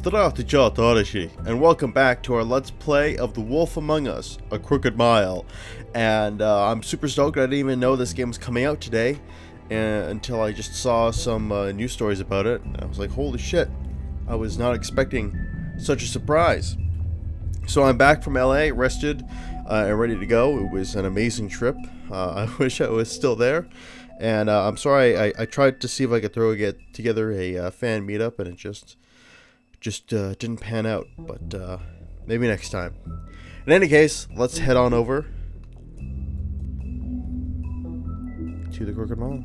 Здравствуйте, товарищи, and welcome back to our Let's Play of The Wolf Among Us, A Crooked Mile. And I'm super stoked. I didn't even know this game was coming out today until I just saw some news stories about it. And I was like, holy shit, I was not expecting such a surprise. So I'm back from LA, rested and ready to go. It was an amazing trip. I wish I was still there. And I'm sorry, I tried to see if I could get together a fan meetup, and it just didn't pan out, but maybe next time. In any case, let's head on over to the Crooked Mile.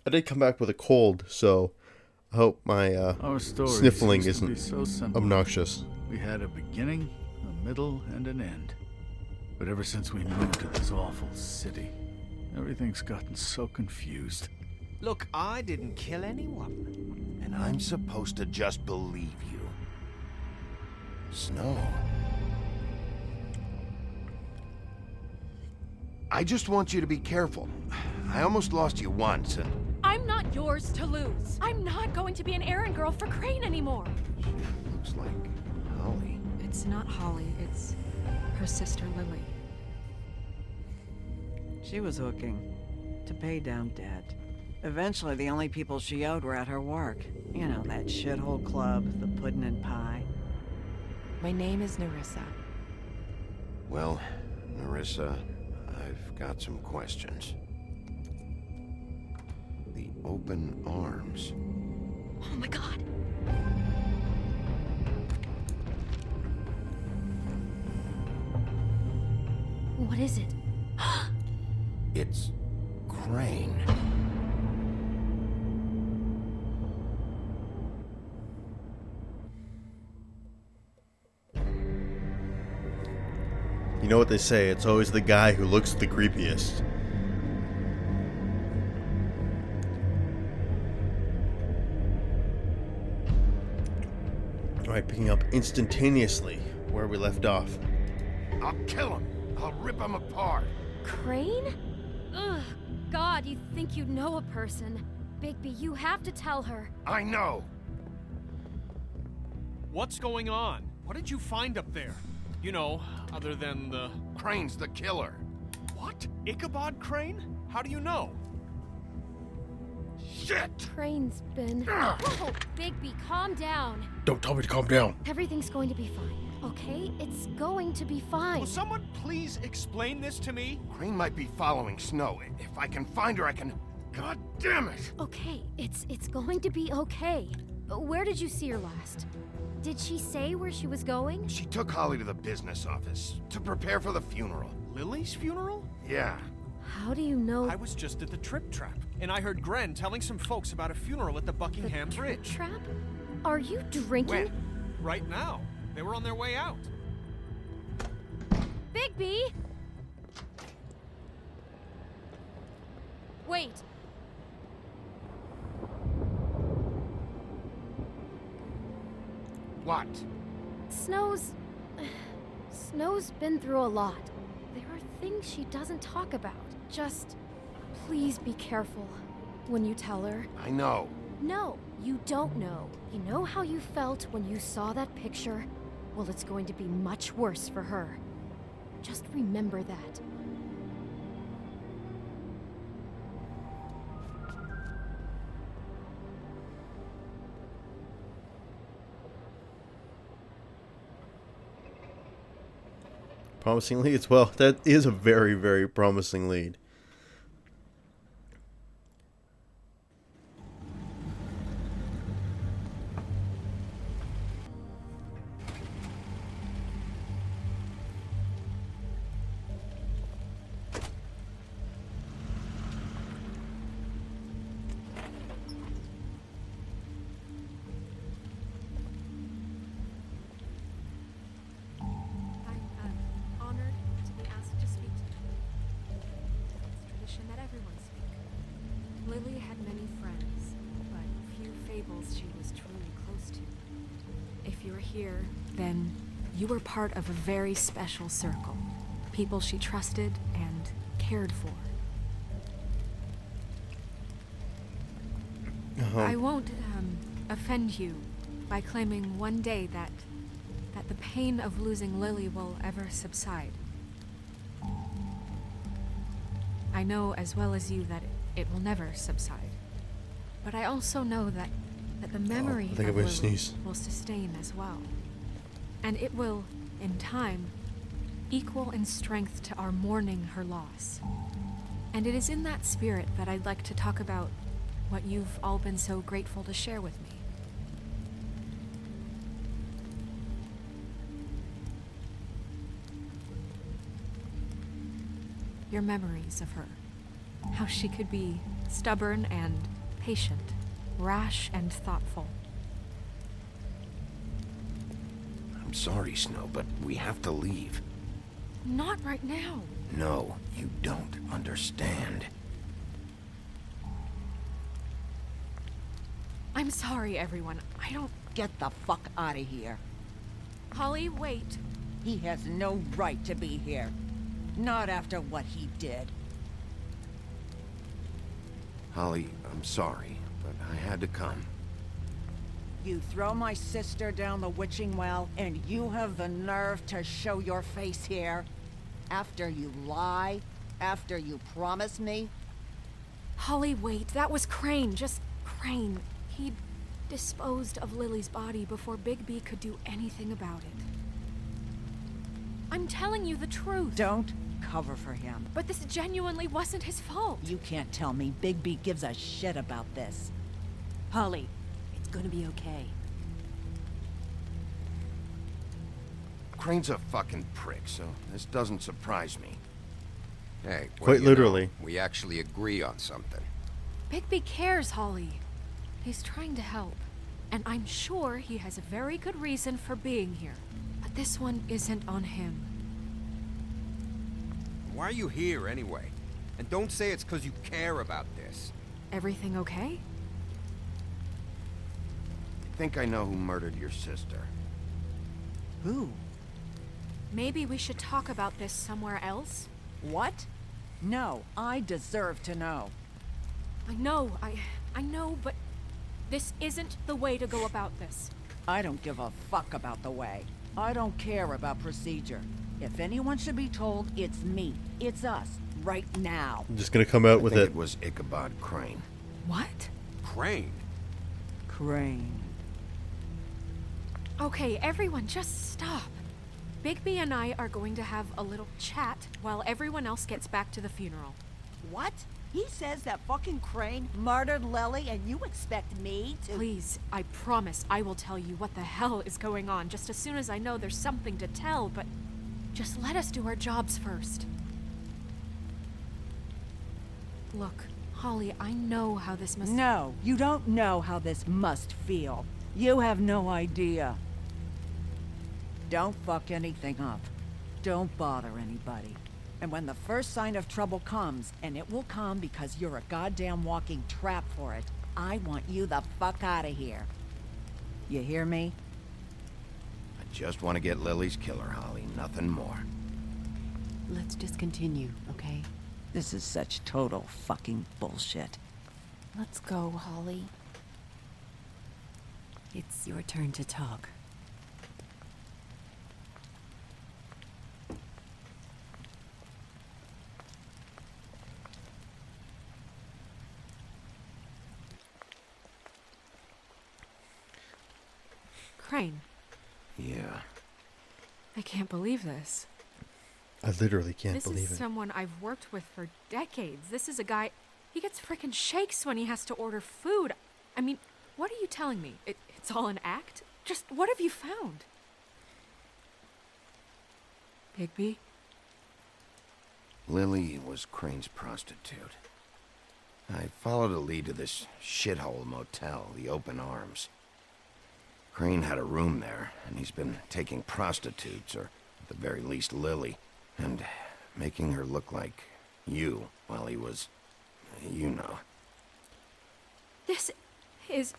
I did come back with a cold, so I hope my sniffling isn't so obnoxious. We had a beginning, a middle, and an end. But ever since we moved to this awful city, everything's gotten so confused. Look, I didn't kill anyone. And I'm supposed to just believe you. Snow. I just want you to be careful. I almost lost you once, and... I'm not yours to lose. I'm not going to be an errand girl for Crane anymore. Looks like Holly. It's not Holly, it's her sister Lily. She was hooking to pay down debt. Eventually, the only people she owed were at her work. You know, that shithole club, the Puddin' and Pie. My name is Nerissa. Well, Nerissa, I've got some questions. The open arms. Oh my god. What is it? It's Crane. You know what they say, it's always the guy who looks the creepiest. Alright, picking up instantaneously where we left off. I'll kill him. I'll rip him apart. Crane? Ugh, God, you think you know a person. BigB, you have to tell her. I know. What's going on? What did you find up there? You know, other than the... Crane's the killer. What? Ichabod Crane? How do you know? Shit! Crane's been... Whoa, BigB, calm down. Don't tell me to calm down. Everything's going to be fine, okay? It's going to be fine. Will someone please explain this to me? Crane might be following Snow. If I can find her, I can... God damn it! Okay, it's going to be okay. Where did you see her last? Did she say where she was going? She took Holly to the business office to prepare for the funeral. Lily's funeral? Yeah. How do you know? I was just at the Trip Trap, and I heard Gren telling some folks about a funeral at the Buckingham the Bridge. Trap? Are you drinking? When? Right now. They were on their way out. BigB! Wait. What? Snow's been through a lot. There are things she doesn't talk about. Just please be careful when you tell her. I know. No, you don't know. You know how you felt when you saw that picture? Well, it's going to be much worse for her. Just remember that. Promising leads? Well, that is a very, very promising lead. Lily had many friends, but few Fables she was truly close to. If you're here, then you were part of a very special circle. People she trusted and cared for. I won't, offend you by claiming one day that the pain of losing Lily will ever subside. I know as well as you that it will never subside. But I also know that the memory I think of I'm gonna Lily sneeze. will sustain as well. And it will, in time, equal in strength to our mourning her loss. And it is in that spirit that I'd like to talk about what you've all been so grateful to share with me. Your memories of her. How she could be stubborn and patient, rash and thoughtful. I'm sorry, Snow, but we have to leave. Not right now. No, you don't understand. I'm sorry, everyone. I don't... Get the fuck out of here. Holly, wait. He has no right to be here. Not after what he did. Holly, I'm sorry, but I had to come. You throw my sister down the witching well, and you have the nerve to show your face here? After you lie? After you promise me? Holly, wait. That was Crane. Just Crane. He'd disposed of Lily's body before BigB could do anything about it. I'm telling you the truth. Don't cover for him. But this genuinely wasn't his fault. You can't tell me BigB gives a shit about this. Holly, it's gonna be okay. Crane's a fucking prick, so this doesn't surprise me. Hey, Quite literally. we actually agree on something. BigB cares, Holly. He's trying to help. And I'm sure he has a very good reason for being here. But this one isn't on him. Why are you here anyway? And don't say it's because you care about this. Everything okay? I think I know who murdered your sister. Who? Maybe we should talk about this somewhere else? What? No, I deserve to know. I know, but this isn't the way to go about this. I don't give a fuck about the way. I don't care about procedure. If anyone should be told, it's me. It's us. Right now. I'm just gonna come out I with think it. it was Ichabod Crane. What? Crane? Crane. Okay, everyone, just stop. BigB and I are going to have a little chat while everyone else gets back to the funeral. What? He says that fucking Crane murdered Lily and you expect me to— Please, I promise I will tell you what the hell is going on just as soon as I know there's something to tell, but just let us do our jobs first. Look, Holly, I know how this must— No, you don't know how this must feel. You have no idea. Don't fuck anything up. Don't bother anybody. And when the first sign of trouble comes, and it will come because you're a goddamn walking trap for it, I want you the fuck out of here. You hear me? I just want to get Lily's killer, Holly. Nothing more. Let's just continue, okay? This is such total fucking bullshit. Let's go, Holly. It's your turn to talk. Crane, Yeah. I can't believe this. I literally can't This believe is it. someone I've worked with for decades. This is a guy, he gets frickin' shakes when he has to order food. I mean, what are you telling me? It's all an act? Just what have you found? BigB? Lily was Crane's prostitute. I followed a lead to this shithole motel, the Open Arms. Crane had a room there, and he's been taking prostitutes, or at the very least Lily, and making her look like you while he was, you know. This is...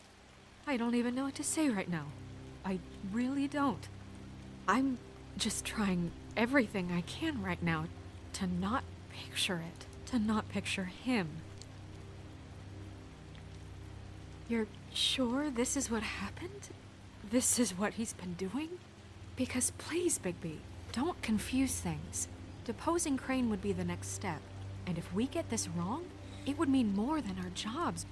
I don't even know what to say right now. I really don't. I'm just trying everything I can right now to not picture it. To not picture him. You're sure this is what happened? This is what he's been doing? Because please, BigB, don't confuse things. Deposing Crane would be the next step. And if we get this wrong, it would mean more than our jobs.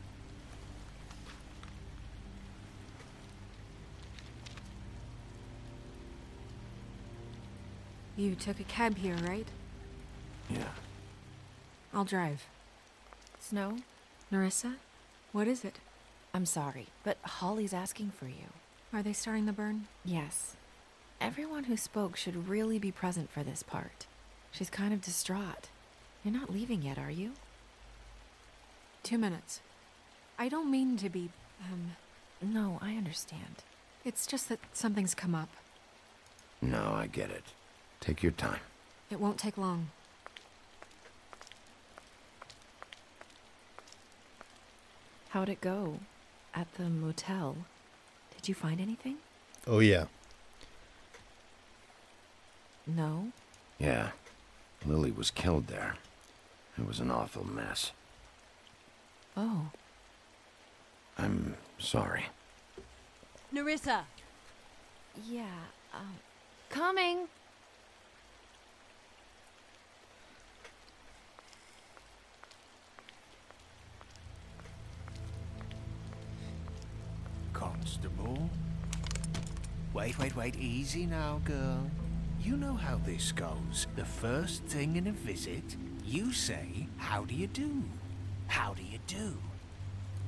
You took a cab here, right? Yeah. I'll drive. Snow, Nerissa, what is it? I'm sorry, but Holly's asking for you. Are they starting the burn? Yes. Everyone who spoke should really be present for this part. She's kind of distraught. You're not leaving yet, are you? 2 minutes. I don't mean to be, No, I understand. It's just that something's come up. No, I get it. Take your time. It won't take long. How'd it go? At the motel? Did you find anything? Oh, yeah. No? Yeah. Lily was killed there. It was an awful mess. Oh. I'm sorry. Nerissa! Yeah, Coming! Constable? Wait, easy now, girl. You know how this goes. The first thing in a visit, you say, how do you do? How do you do?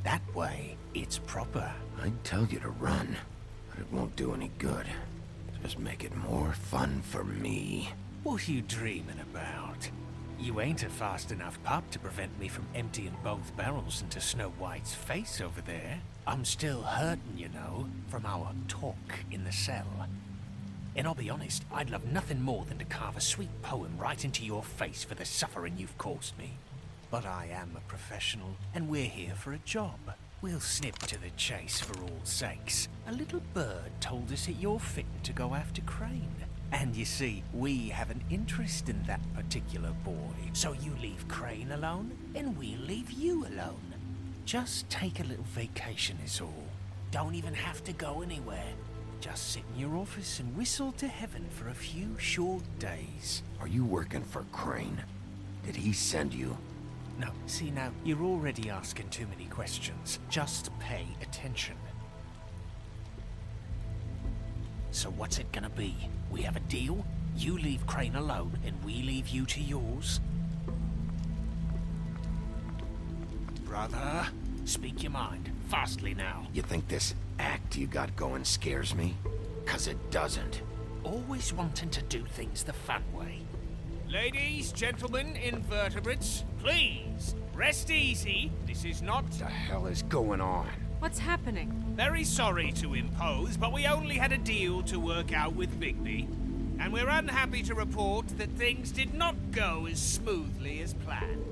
That way, it's proper. I'd tell you to run, but it won't do any good. Just make it more fun for me. What are you dreaming about? You ain't a fast enough pup to prevent me from emptying both barrels into Snow White's face over there. I'm still hurting, you know, from our talk in the cell. And I'll be honest, I'd love nothing more than to carve a sweet poem right into your face for the suffering you've caused me. But I am a professional, and we're here for a job. We'll snip to the chase for all sakes. A little bird told us that you're fitting to go after Crane. And you see, we have an interest in that particular boy. So you leave Crane alone, and we'll leave you alone. Just take a little vacation is all. Don't even have to go anywhere. Just sit in your office and whistle to heaven for a few short days. Are you working for Crane? Did he send you? No, see now, you're already asking too many questions. Just pay attention. So what's it gonna be? We have a deal? You leave Crane alone, and we leave you to yours? Brother, speak your mind. Fastly now. You think this act you got going scares me? 'Cause it doesn't. Always wanting to do things the fun way. Ladies, gentlemen, invertebrates, please, rest easy. This is not... What the hell is going on? What's happening? Very sorry to impose, but we only had a deal to work out with BigB. And we're unhappy to report that things did not go as smoothly as planned.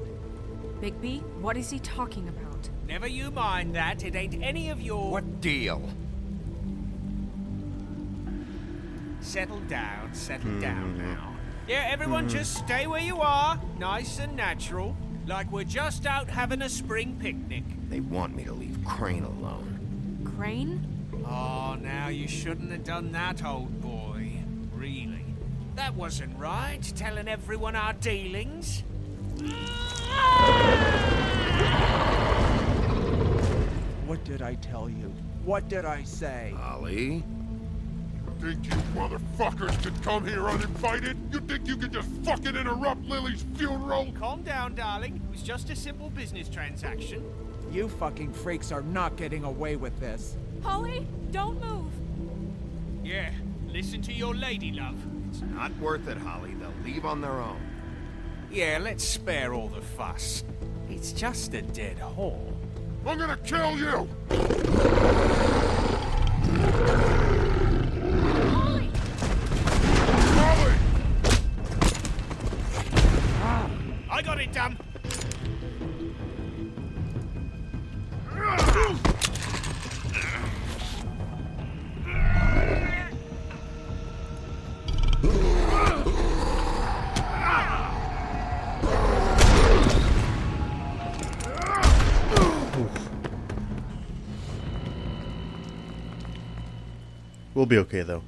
BigB, what is he talking about? Never you mind that, it ain't any of your... What deal? Settle down now. Yeah, everyone just stay where you are, nice and natural, like we're just out having a spring picnic. They want me to leave Crane alone. Crane? Oh, now you shouldn't have done that, old boy. Really. That wasn't right, telling everyone our dealings. What did I tell you? What did I say? Ollie? Think you motherfuckers could come here uninvited? You think you could just fucking interrupt Lily's funeral? Calm down, darling. It was just a simple business transaction. You fucking freaks are not getting away with this. Holly, don't move. Yeah, listen to your lady, love. It's not worth it, Holly. They'll leave on their own. Yeah, let's spare all the fuss. It's just a dead hole. I'm gonna kill you! Holly! Holly! I got it done. We'll be okay, though.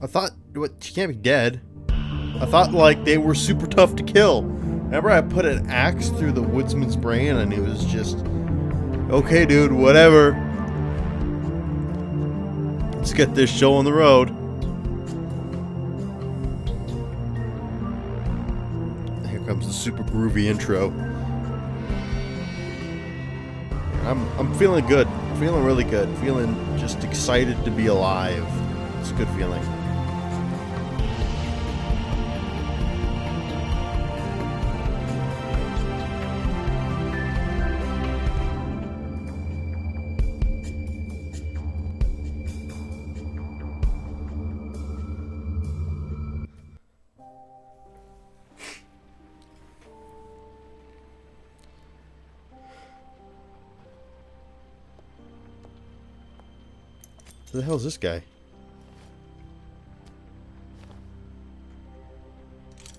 I thought, what, she can't be dead. I thought, like, they were super tough to kill. Remember I put an axe through the woodsman's brain and it was just, okay, dude, whatever. Let's get this show on the road. Here comes the super groovy intro. I'm feeling good. I'm feeling really good. Feeling just excited to be alive. It's a good feeling. Who the hell is this guy?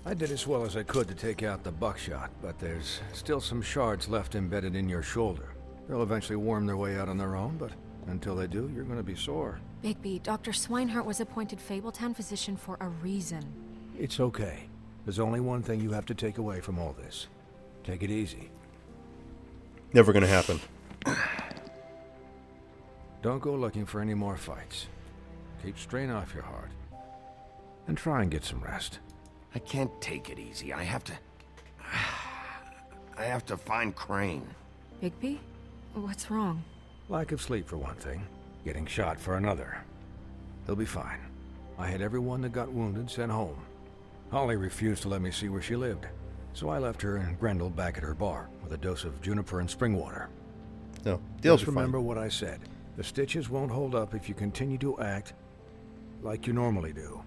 I did as well as I could to take out the buckshot, but there's still some shards left embedded in your shoulder. They'll eventually worm their way out on their own, but until they do, you're gonna be sore. BigB, Dr. Swinehart was appointed Fabletown physician for a reason. It's okay. There's only one thing you have to take away from all this. Take it easy. Never gonna happen. Don't go looking for any more fights. Keep strain off your heart. And try and get some rest. I can't take it easy. I have to find Crane. BigB? What's wrong? Lack of sleep for one thing. Getting shot for another. He'll be fine. I had everyone that got wounded sent home. Holly refused to let me see where she lived. So I left her and Grendel back at her bar with a dose of juniper and spring water. No, they'll Just be remember fine. what I said. The stitches won't hold up if you continue to act like you normally do.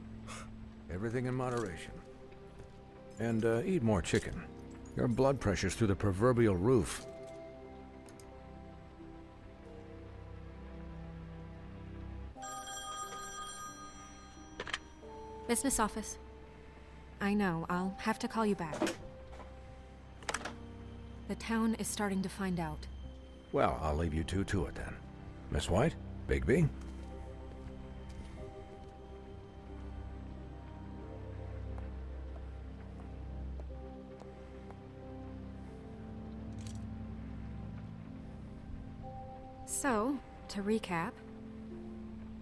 Everything in moderation. And eat more chicken. Your blood pressure's through the proverbial roof. Business office. I know, I'll have to call you back. The town is starting to find out. Well, I'll leave you two to it then. Miss White? BigB? So, to recap...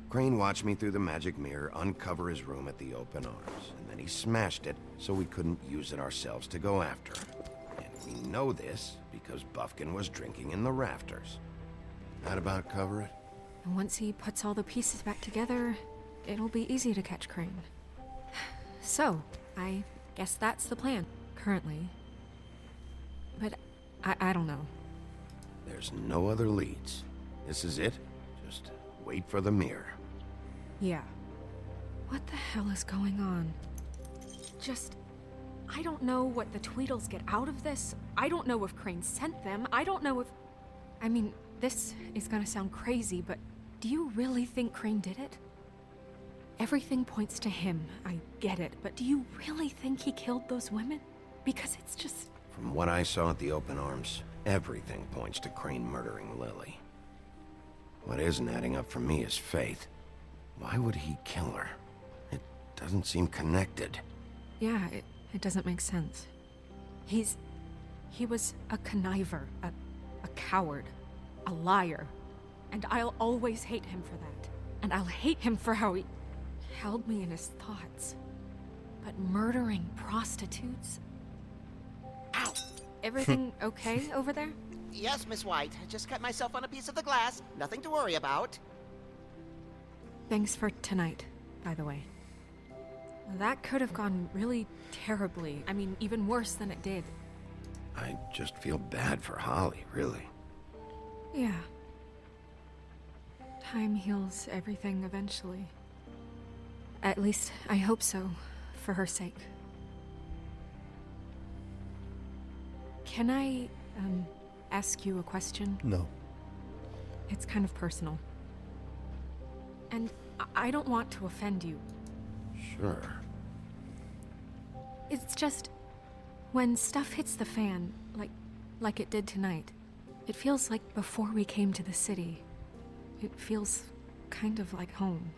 Crane watched me through the magic mirror uncover his room at the open arms, and then he smashed it so we couldn't use it ourselves to go after him. And we know this because Buffkin was drinking in the rafters. That about cover it? And once he puts all the pieces back together, it'll be easy to catch Crane. So, I guess that's the plan, currently. But I don't know. There's no other leads. This is it. Just wait for the mirror. Yeah. What the hell is going on? I don't know what the Tweedles get out of this. I don't know if Crane sent them. I don't know if... I mean, this is gonna sound crazy, but do you really think Crane did it? Everything points to him, I get it, but do you really think he killed those women? Because it's just... From what I saw at the open arms, everything points to Crane murdering Lily. What isn't adding up for me is Faith. Why would he kill her? It doesn't seem connected. Yeah, it doesn't make sense. He was a conniver, a coward, a liar. And I'll always hate him for that. And I'll hate him for how he held me in his thoughts. But murdering prostitutes? Ow! Everything okay over there? Yes, Miss White. I just cut myself on a piece of the glass. Nothing to worry about. Thanks for tonight, by the way. That could have gone really terribly. I mean, even worse than it did. I just feel bad for Holly, really. Yeah. Time heals everything eventually. At least, I hope so, for her sake. Can I, ask you a question? No. It's kind of personal. And I don't want to offend you. Sure. It's just... when stuff hits the fan, like it did tonight, it feels like before we came to the city. It feels kind of like home.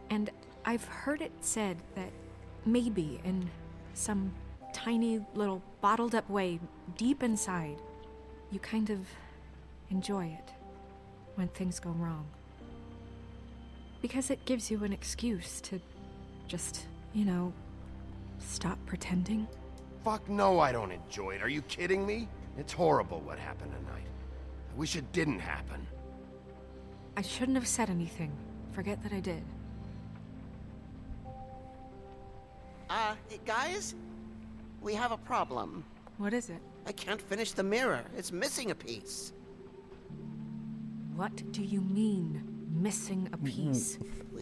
And I've heard it said that maybe in some tiny little bottled up way deep inside, you kind of enjoy it when things go wrong. Because it gives you an excuse to just, you know, stop pretending. Fuck no, I don't enjoy it. Are you kidding me? It's horrible what happened tonight. I wish it didn't happen. I shouldn't have said anything. Forget that I did. Guys? We have a problem. What is it? I can't finish the mirror. It's missing a piece. What do you mean, missing a piece?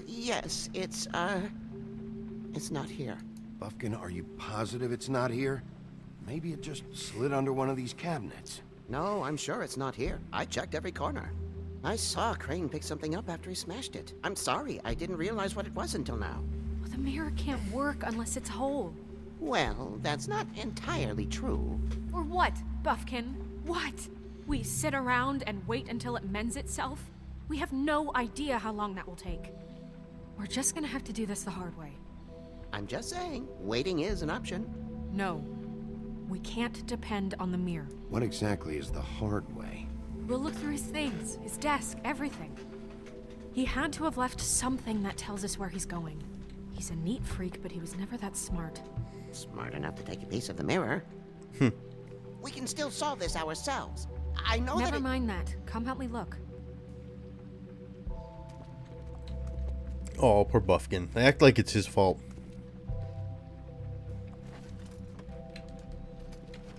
Yes, it's not here. Buffkin, are you positive it's not here? Maybe it just slid under one of these cabinets. No, I'm sure it's not here. I checked every corner. I saw Crane pick something up after he smashed it. I'm sorry, I didn't realize what it was until now. Well, the mirror can't work unless it's whole. Well, that's not entirely true. Or what, Buffkin? What? We sit around and wait until it mends itself? We have no idea how long that will take. We're just gonna have to do this the hard way. I'm just saying, waiting is an option. No. We can't depend on the mirror. What exactly is the hard way? We'll look through his things, his desk, everything. He had to have left something that tells us where he's going. He's a neat freak, but he was never that smart. Smart enough to take a piece of the mirror. We can still solve this ourselves. I know Never mind that. Come help me look. Oh, poor Buffkin. They act like it's his fault.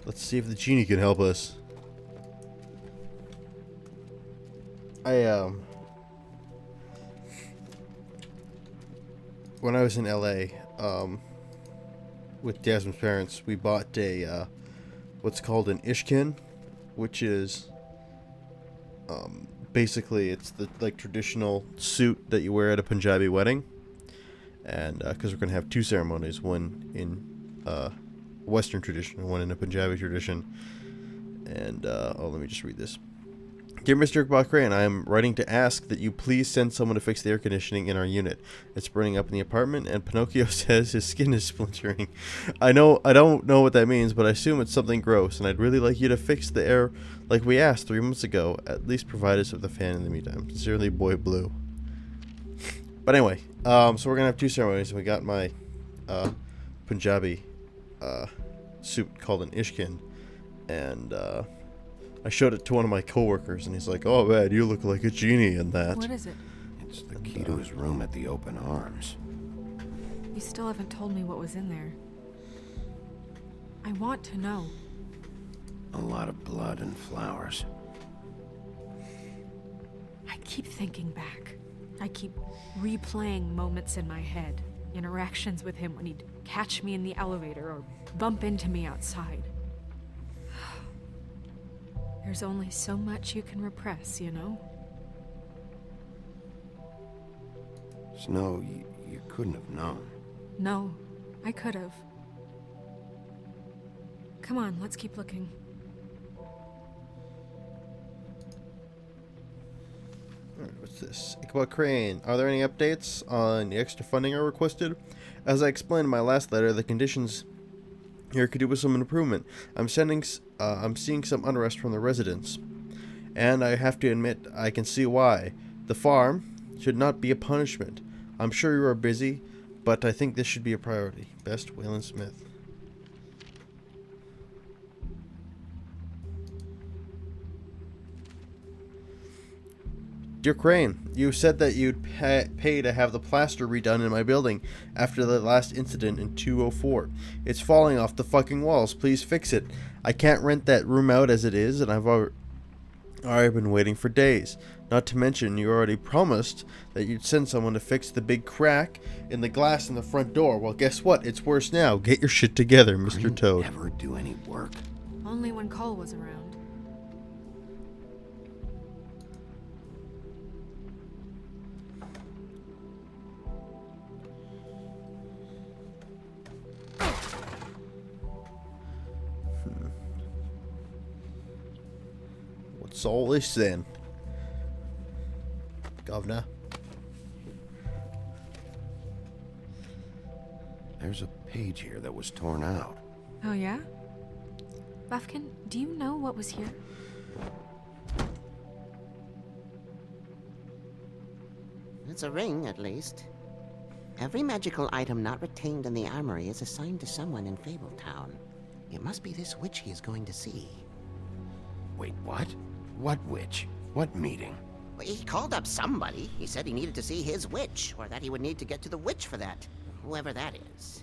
Let's see if the genie can help us. When I was in LA, with Jasmine's parents, we bought a, what's called an ishkin, which is, basically it's the, traditional suit that you wear at a Punjabi wedding. And, because we're going to have two ceremonies, one in, Western tradition and one in a Punjabi tradition. And, let me just read this. Dear Mr. Crane, I am writing to ask that you please send someone to fix the air conditioning in our unit. It's burning up in the apartment, and Pinocchio says his skin is splintering. I don't know what that means, but I assume it's something gross, and I'd really like you to fix the air like we asked 3 months ago. At least provide us with a fan in the meantime. Sincerely, Boy Blue. But anyway, so we're gonna have two ceremonies, and we got my Punjabi suit called an ishkin, and I showed it to one of my coworkers, and he's like, "Oh man, you look like a genie in that." What is it? It's the key to his room at the open arms. You still haven't told me what was in there. I want to know. A lot of blood and flowers. I keep thinking back. I keep replaying moments in my head. Interactions with him when he'd catch me in the elevator or bump into me outside. There's only so much you can repress, you know? Snow, you couldn't have known. No, I could have. Come on, let's keep looking. Alright, what's this? Ichabod Crane, are there any updates on the extra funding I requested? As I explained in my last letter, the conditions here could do with some improvement. I'm seeing some unrest from the residents, and I have to admit I can see why. The farm should not be a punishment. I'm sure you are busy, but I think this should be a priority. Best, Waylon Smith. Dear Crane, you said that you'd pay to have the plaster redone in my building after the last incident in 204. It's falling off the fucking walls. Please fix it. I can't rent that room out as it is, and I've already been waiting for days. Not to mention, you already promised that you'd send someone to fix the big crack in the glass in the front door. Well, guess what? It's worse now. Get your shit together, Mr. Toad. Never do any work. Only when Cole was around. soul is sin. Governor. There's a page here that was torn out. Oh, yeah? Buffkin, do you know what was here? It's a ring, at least. Every magical item not retained in the armory is assigned to someone in Fabletown. It must be this witch he is going to see. Wait, what? What witch? What meeting? Well, he called up somebody. He said he needed to see his witch, or that he would need to get to the witch for that. Whoever that is.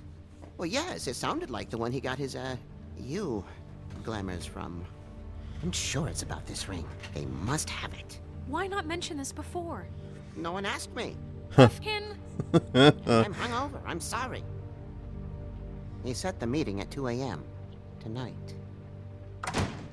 Well, yes, it sounded like the one he got his, glamours from. I'm sure it's about this ring. They must have it. Why not mention this before? No one asked me. Buffkin? I'm hungover. I'm sorry. He set the meeting at 2 a.m. tonight.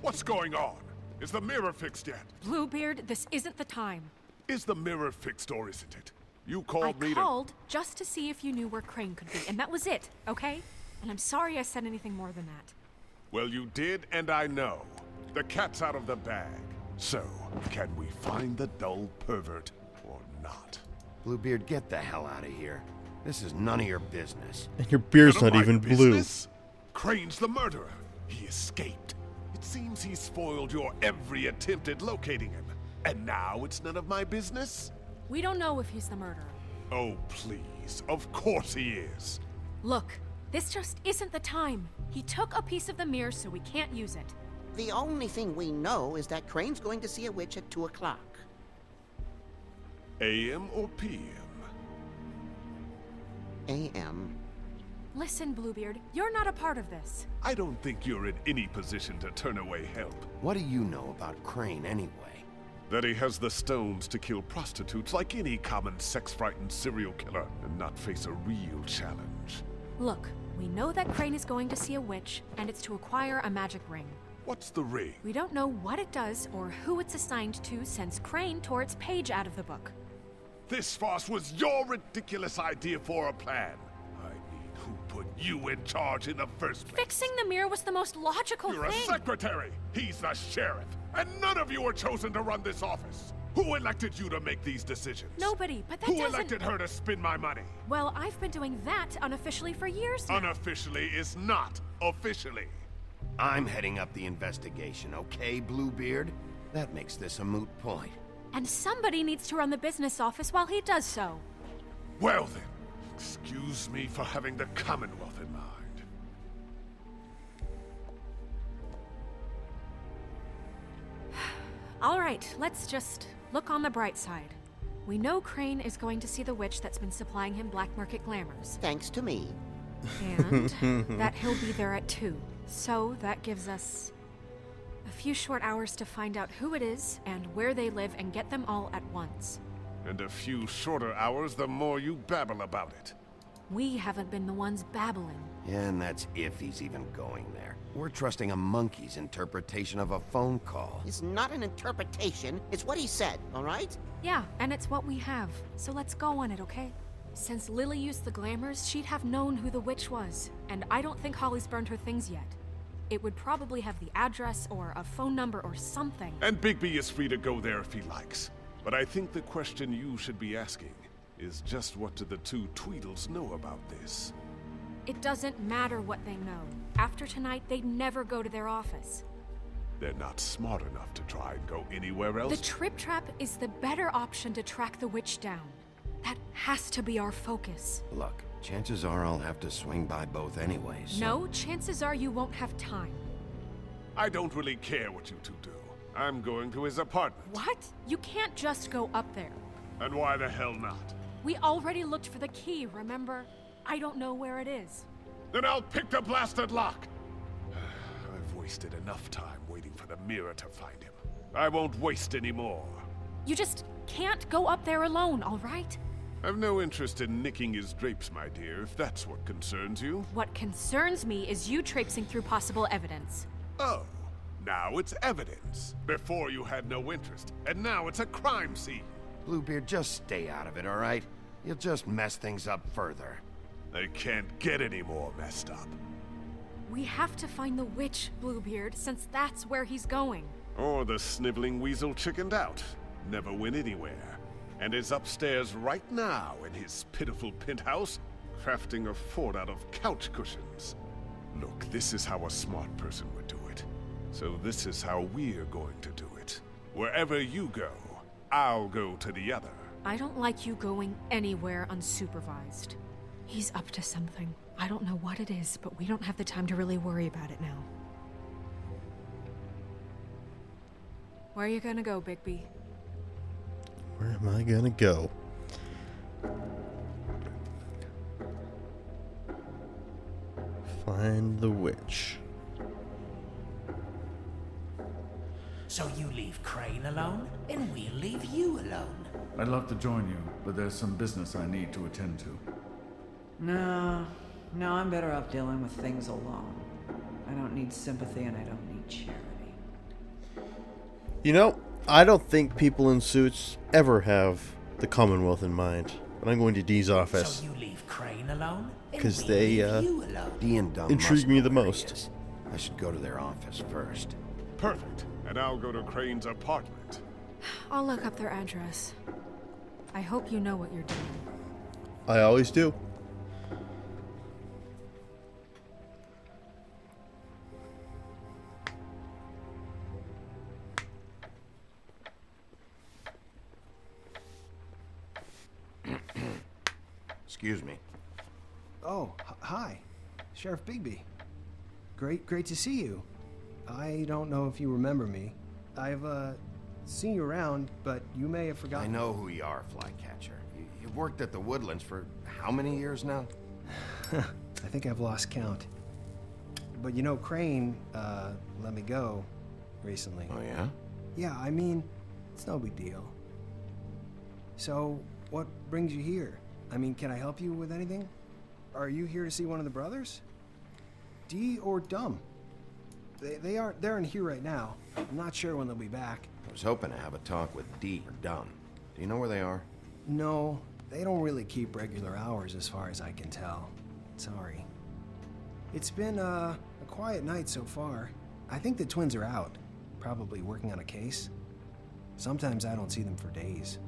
What's going on? Is the mirror fixed yet? Bluebeard, this isn't the time. Is the mirror fixed or isn't it? You called me I called just to see if you knew where Crane could be, and that was it, okay? And I'm sorry I said anything more than that. Well, you did, and I know. The cat's out of the bag. So, can we find the dull pervert or not? Bluebeard, get the hell out of here. This is none of your business. And your beard's None of not my even blue. business? Crane's the murderer. He escaped. It seems he spoiled your every attempt at locating him. And now it's none of my business? We don't know if he's the murderer. Oh, please. Of course he is. Look, this just isn't the time. He took a piece of the mirror, so we can't use it. The only thing we know is that Crane's going to see a witch at 2 o'clock. AM or PM? AM. Listen, Bluebeard, you're not a part of this. I don't think you're in any position to turn away help. What do you know about Crane anyway? That he has the stones to kill prostitutes like any common sex-frightened serial killer and not face a real challenge. Look, we know that Crane is going to see a witch, and it's to acquire a magic ring. What's the ring? We don't know what it does or who it's assigned to since Crane tore its page out of the book. This farce was your ridiculous idea for a plan. I mean, who put you in charge in the first place? Fixing the mirror was the most logical You're thing. a secretary. He's the sheriff. And none of you were chosen to run this office. Who elected you to make these decisions? Nobody, but that Who doesn't... elected her to spend my money? Well, I've been doing that unofficially for years now. Unofficially is not officially. I'm heading up the investigation, okay, Bluebeard? That makes this a moot point. And somebody needs to run the business office while he does so. Well then, excuse me for having the Commonwealth in mind. All right, let's just look on the bright side. We know Crane is going to see the witch that's been supplying him black market glamours. Thanks to me. And that he'll be there at 2. So that gives us a few short hours to find out who it is and where they live and get them all at once. And a few shorter hours the more you babble about it. We haven't been the ones babbling. Yeah, and that's if he's even going there. We're trusting a monkey's interpretation of a phone call. It's not an interpretation. It's what he said, all right? Yeah, and it's what we have. So let's go on it, okay? Since Lily used the glamours, she'd have known who the witch was. And I don't think Holly's burned her things yet. It would probably have the address or a phone number or something. And BigB is free to go there if he likes. But I think the question you should be asking is just what do the two Tweedles know about this? It doesn't matter what they know. After tonight, they'd never go to their office. They're not smart enough to try and go anywhere else. The Trip Trap is the better option to track the witch down. That has to be our focus. Look, chances are I'll have to swing by both anyways. So... No, chances are you won't have time. I don't really care what you two do. I'm going to his apartment. What? You can't just go up there. And why the hell not? We already looked for the key, remember? I don't know where it is. Then I'll pick the blasted lock. I've wasted enough time waiting for the mirror to find him. I won't waste any more. You just can't go up there alone, all right? I've no interest in nicking his drapes, my dear, if that's what concerns you. What concerns me is you traipsing through possible evidence. Oh, now it's evidence. Before you had no interest, and now it's a crime scene. Bluebeard, just stay out of it, all right? You'll just mess things up further. They can't get any more messed up. We have to find the witch, Bluebeard, since that's where he's going. Or the sniveling weasel chickened out, never went anywhere, and is upstairs right now in his pitiful penthouse, crafting a fort out of couch cushions. Look, this is how a smart person would do it. So this is how we're going to do it. Wherever you go, I'll go to the other. I don't like you going anywhere unsupervised. He's up to something. I don't know what it is, but we don't have the time to really worry about it now. Where are you gonna go, BigB? Where am I gonna go? Find the witch. So you leave Crane alone, and we'll leave you alone. I'd love to join you, but there's some business I need to attend to. No, I'm better off dealing with things alone. I don't need sympathy and I don't need charity. You know, I don't think people in suits ever have the Commonwealth in mind. But I'm going to Dee's office. So you leave Crane alone, because they Dee and Dumb intrigue me the most. I should go to their office first. Perfect. And I'll go to Crane's apartment. I'll look up their address. I hope you know what you're doing. I always do. Excuse me. Oh, hi. Sheriff BigB. Great to see you. I don't know if you remember me. I've, seen you around, but you may have forgotten. I know who you are, Flycatcher. You've worked at the Woodlands for how many years now? I think I've lost count. But you know, Crane, let me go recently. Oh, yeah? Yeah, I mean, it's no big deal. So, what brings you here? I mean, can I help you with anything? Are you here to see one of the brothers? Dee or Dumb? They're in here right now. I'm not sure when they'll be back. I was hoping to have a talk with Dee or Dumb. Do you know where they are? No, they don't really keep regular hours as far as I can tell. Sorry. It's been a quiet night so far. I think the twins are out, probably working on a case. Sometimes I don't see them for days.